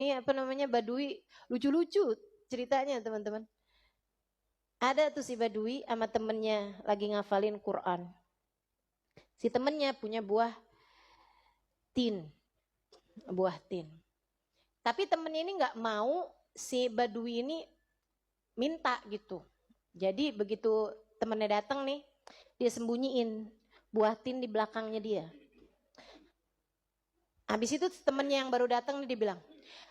Ini apa namanya, Badui, lucu-lucu ceritanya teman-teman. Ada tuh si Badui sama temennya lagi ngafalin Quran. Si temennya punya buah tin. Tapi temennya ini gak mau si Badui ini minta gitu. Jadi begitu temennya datang nih, dia sembunyiin buah tin di belakangnya dia. Habis itu temennya yang baru datang nih dia bilang,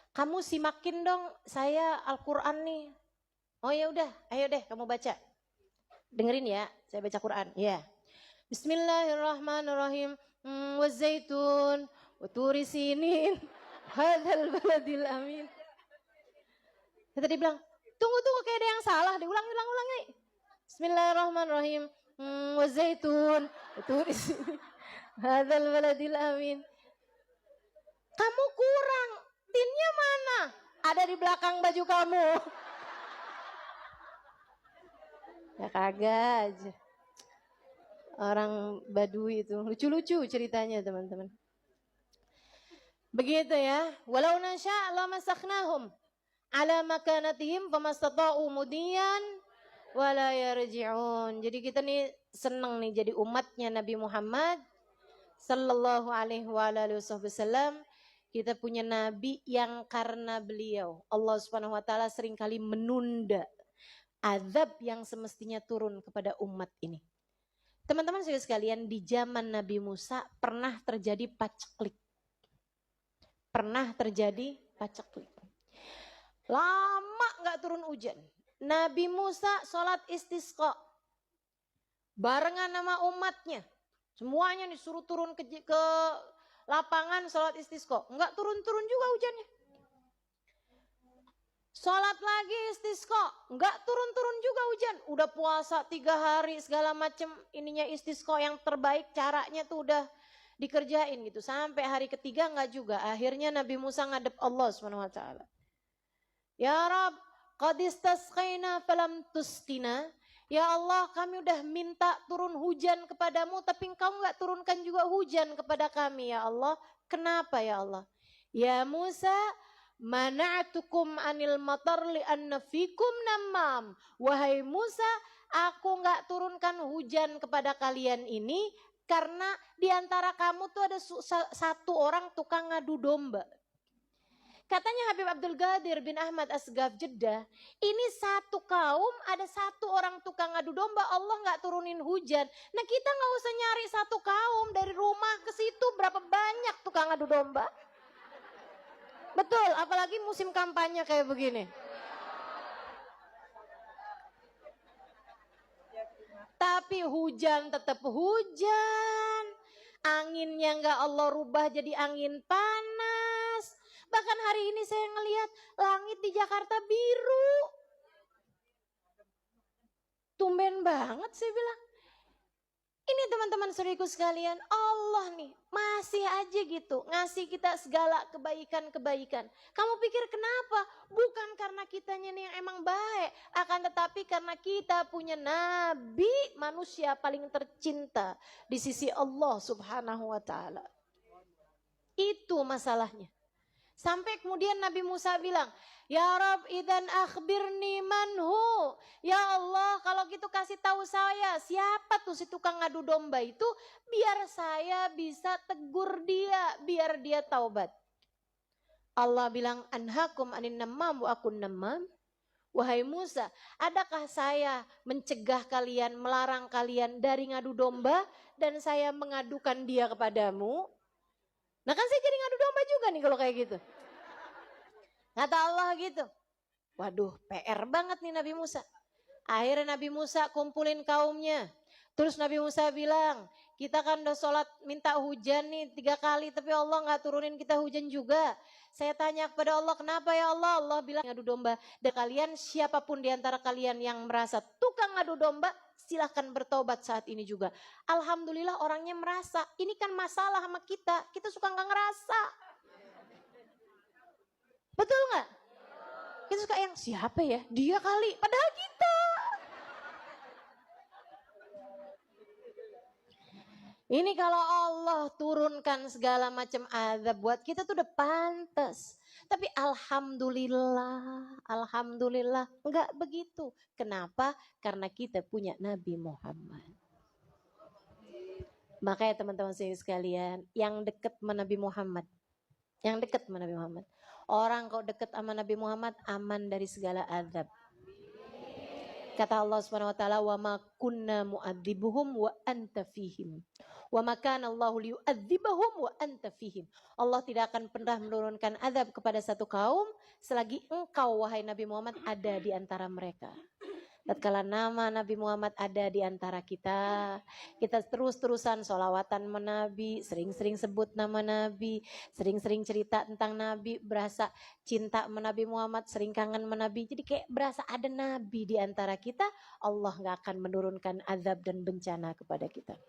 kamu simakin dong saya Al-Quran nih. Oh ya udah, ayo deh kamu baca. Dengerin ya, saya baca Quran. Ya. Bismillahirrahmanirrahim. Wazaitun, waturi sinin, hadzal baladil amin. Tadi bilang, tunggu kayak ada yang salah, diulang nih. Bismillahirrahmanirrahim. Wazaitun, waturi sinin, hadzal baladil amin. Kamu kurang, tinnya mana? Ada di belakang baju kamu. Ya kagak aja. Orang Badui itu lucu-lucu ceritanya teman-teman. Begitu ya. Walau nasya' lamasakhnaahum ala makanatihim famastata'u mudiyan wala yarji'un. Jadi kita nih senang nih jadi umatnya Nabi Muhammad sallallahu alaihi wasallam. Kita punya nabi yang karena beliau Allah Subhanahu wa taala seringkali menunda azab yang semestinya turun kepada umat ini. Teman-teman sekalian, di zaman Nabi Musa pernah terjadi paceklik. Lama gak turun hujan. Nabi Musa sholat istisqa. Barengan sama umatnya. Semuanya disuruh turun ke lapangan sholat istisqa. Enggak turun-turun juga hujannya. Sholat lagi istisqa, enggak turun-turun juga hujan. Udah puasa 3 hari segala macam ininya istisqa yang terbaik caranya tuh udah dikerjain gitu. Sampai hari ketiga enggak juga. Akhirnya Nabi Musa ngadep Allah SWT. Ya Rab, qad istasqaina falam tusqina. Ya Allah, kami udah minta turun hujan kepadamu tapi engkau enggak turunkan juga hujan kepada kami ya Allah. Kenapa ya Allah? Ya Musa, mana'tukum anil matar li'anna fikum namam. Wahai Musa, aku enggak turunkan hujan kepada kalian ini karena diantara kamu tuh ada satu orang tukang ngadu domba. Katanya Habib Abdul Qadir bin Ahmad Asghaf Jeddah, ini satu kaum ada satu orang tukang ngadu domba, Allah enggak turunin hujan. Nah kita enggak usah nyari satu kaum dari rumah ke situ berapa banyak tukang ngadu domba. Betul, apalagi musim kampanye kayak begini. Tapi hujan tetap hujan. Anginnya enggak Allah rubah jadi angin panas. Bahkan hari ini saya ngelihat langit di Jakarta biru. Tumben banget saya bilang. Ini teman-teman saudaraku sekalian, Allah nih masih aja gitu ngasih kita segala kebaikan-kebaikan. Kamu pikir kenapa? Bukan karena kitanya nih yang emang baik, akan tetapi karena kita punya nabi manusia paling tercinta di sisi Allah Subhanahu wa taala. Itu masalahnya. Sampai kemudian Nabi Musa bilang, ya Rab idan akhbirni manhu. Ya Allah kalau gitu kasih tahu saya siapa tuh si tukang ngadu domba itu. Biar saya bisa tegur dia, biar dia taubat. Allah bilang anhakum anin namam wa akun namam. Wahai Musa, adakah saya mencegah kalian, melarang kalian dari ngadu domba dan saya mengadukan dia kepadamu? Nah kan saya jadi ngadu domba juga nih kalau kayak gitu. Kata Allah gitu. Waduh, PR banget nih Nabi Musa. Akhirnya Nabi Musa kumpulin kaumnya. Terus Nabi Musa bilang, kita kan udah sholat minta hujan nih 3 kali. Tapi Allah gak turunin kita hujan juga. Saya tanya kepada Allah, kenapa ya Allah? Allah bilang ngadu domba. Dan kalian siapapun diantara kalian yang merasa tukang ngadu domba, silahkan bertobat saat ini juga. Alhamdulillah orangnya merasa, ini kan masalah sama kita. Kita suka gak ngerasa. Betul gak? Kita suka yang siapa ya? Dia kali, padahal kita. Ini kalau Allah turunkan segala macam azab buat kita tuh udah pantas. Tapi alhamdulillah enggak begitu. Kenapa? Karena kita punya Nabi Muhammad. Makanya teman-teman sekalian, yang dekat sama Nabi Muhammad, orang kau dekat sama Nabi Muhammad aman dari segala azab. Kata Allah Subhanahu wa taala, "Wa ma kunna mu'adzibuhum wa anta fihim. Wa ma kana Allahu liyu'adzibahum wa anta fihim." Allah tidak akan pernah menurunkan azab kepada satu kaum selagi engkau wahai Nabi Muhammad ada di antara mereka. Tatkala nama Nabi Muhammad ada di antara kita, kita terus-terusan sholawatan menabi, sering-sering sebut nama Nabi, sering-sering cerita tentang Nabi, berasa cinta menabi Muhammad, sering kangen menabi. Jadi kayak berasa ada Nabi di antara kita, Allah gak akan menurunkan azab dan bencana kepada kita.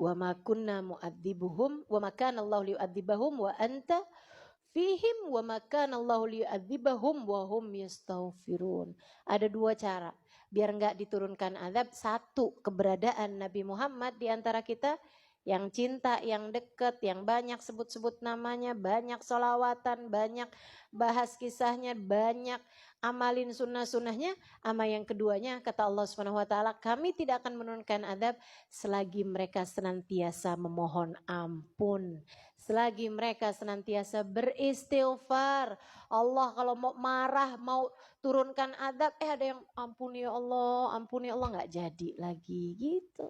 Wa ma kunna mu'adzibuhum wa ma kana Allahu liyu'adzibahum wa anta fihim wa makana Allahu liyu'adzibahum wa hum yastaghfirun. Ada dua cara biar enggak diturunkan azab. Satu, keberadaan Nabi Muhammad di antara kita, yang cinta, yang dekat, yang banyak sebut-sebut namanya, banyak sholawatan, banyak bahas kisahnya, banyak amalin sunnah-sunnahnya. Ama yang keduanya, kata Allah Subhanahu wa taala, kami tidak akan menurunkan azab selagi mereka senantiasa memohon ampun, selagi mereka senantiasa beristighfar. Allah kalau mau marah, mau turunkan azab, ada yang ampuni ya Allah, nggak jadi lagi gitu.